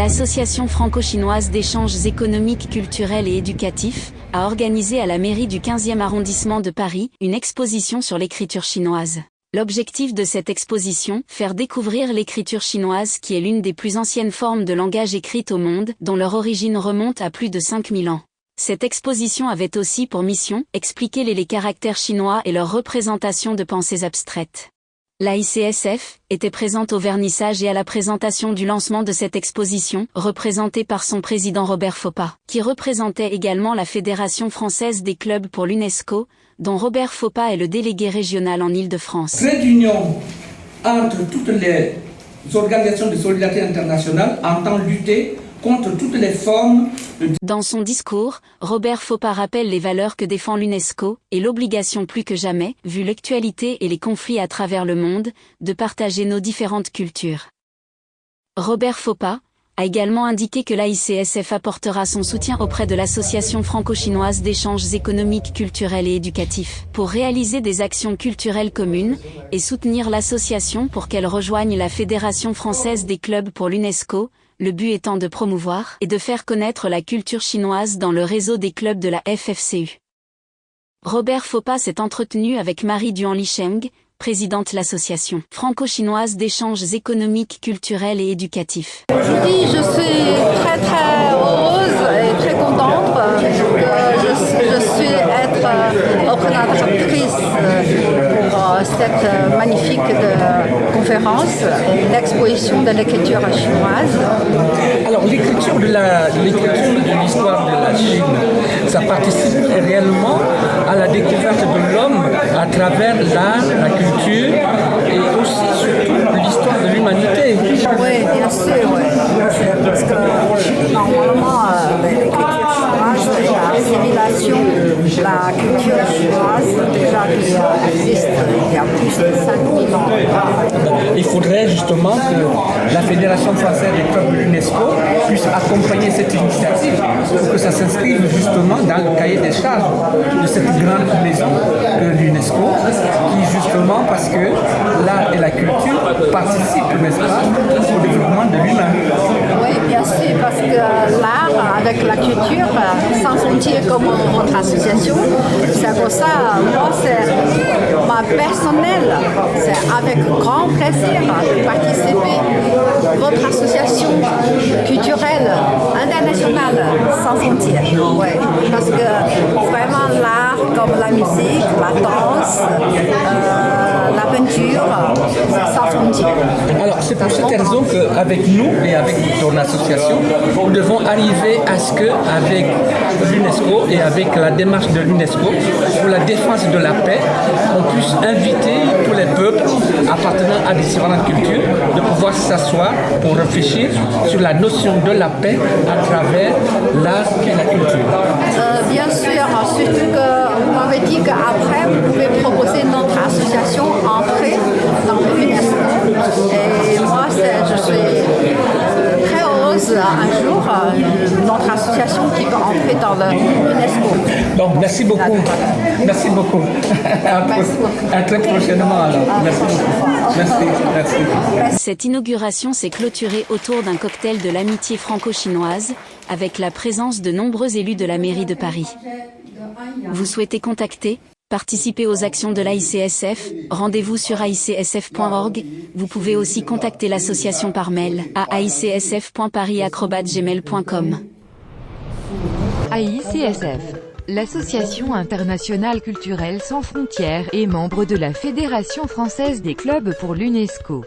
L'association franco-chinoise d'échanges économiques, culturels et éducatifs a organisé à la mairie du 15e arrondissement de Paris une exposition sur l'écriture chinoise. L'objectif de cette exposition, faire découvrir l'écriture chinoise qui est l'une des plus anciennes formes de langage écrite au monde, dont leur origine remonte à plus de 5000 ans. Cette exposition avait aussi pour mission, expliquer les caractères chinois et leur représentation de pensées abstraites. L'AICSF était présente au vernissage et à la présentation du lancement de cette exposition, représentée par son président Robert Foppa, qui représentait également la Fédération française des clubs pour l'UNESCO, dont Robert Foppa est le délégué régional en Île-de-France. Trait d'union entre toutes les organisations de solidarité internationale entend lutter contre toutes les formes de... Dans son discours, Robert Foppa rappelle les valeurs que défend l'UNESCO, et l'obligation plus que jamais, vu l'actualité et les conflits à travers le monde, de partager nos différentes cultures. Robert Foppa a également indiqué que l'AICSF apportera son soutien auprès de l'Association franco-chinoise d'échanges économiques, culturels et éducatifs, pour réaliser des actions culturelles communes, et soutenir l'association pour qu'elle rejoigne la Fédération française des clubs pour l'UNESCO, le but étant de promouvoir et de faire connaître la culture chinoise dans le réseau des clubs de la FFCU. Robert Foppa s'est entretenu avec Marie Duan-Licheng, présidente de l'association franco-chinoise d'échanges économiques, culturels et éducatifs. Aujourd'hui, je suis très heureuse et très contente que je suis représentatrice pour cette magnifique conférence, l'exposition de l'écriture chinoise. Alors l'écriture de l'histoire de la Chine, ça participe réellement à la découverte de l'homme à travers l'art, la culture et aussi surtout l'histoire de l'humanité. Oui, bien sûr, oui. Parce que normalement, l'écriture chinoise et la civilisation, la culture chinoise, déjà qui existe il y a plus de 5000 ans. Il faudrait justement que la Fédération française des clubs de l'UNESCO puisse accompagner cette initiative pour que ça s'inscrive justement dans le cahier des charges de cette grande maison que l'UNESCO, qui justement, parce que l'art et la culture participent, n'est-ce pas, au développement de l'humain. Oui, bien sûr, parce que l'art avec la culture, sans frontières comme notre association, c'est pour ça, moi, c'est ma personnelle, c'est avec grand plaisir de participer à votre association culturelle internationale sans frontières. Ouais, parce que vraiment l'art comme la musique, la danse, la peinture, c'est sans frontières. Alors c'est pour cette raison qu'avec nous et avec ton association, nous devons arriver à ce qu'avec l'UNESCO et avec la démarche de l'UNESCO pour la défense de la paix, on puisse inviter tous les peuples appartenant à différentes cultures de pouvoir s'asseoir pour réfléchir sur la notion de la paix à travers l'art et la culture. Bien sûr, surtout que vous m'avez dit qu'après vous pouvez proposer notre association entrer dans l'UNESCO. Et moi, je suis très heureuse un jour notre association qui va entrer dans l'UNESCO. Donc merci beaucoup. Merci beaucoup. À très prochainement alors. Merci beaucoup. Merci. Cette inauguration s'est clôturée autour d'un cocktail de l'amitié franco-chinoise, avec la présence de nombreux élus de la mairie de Paris. Vous souhaitez contacter, participer aux actions de l'AICSF, rendez-vous sur aicsf.org. Vous pouvez aussi contacter l'association par mail à aicsf.paris@gmail.com. AICSF, l'association internationale culturelle sans frontières et membre de la Fédération française des clubs pour l'UNESCO.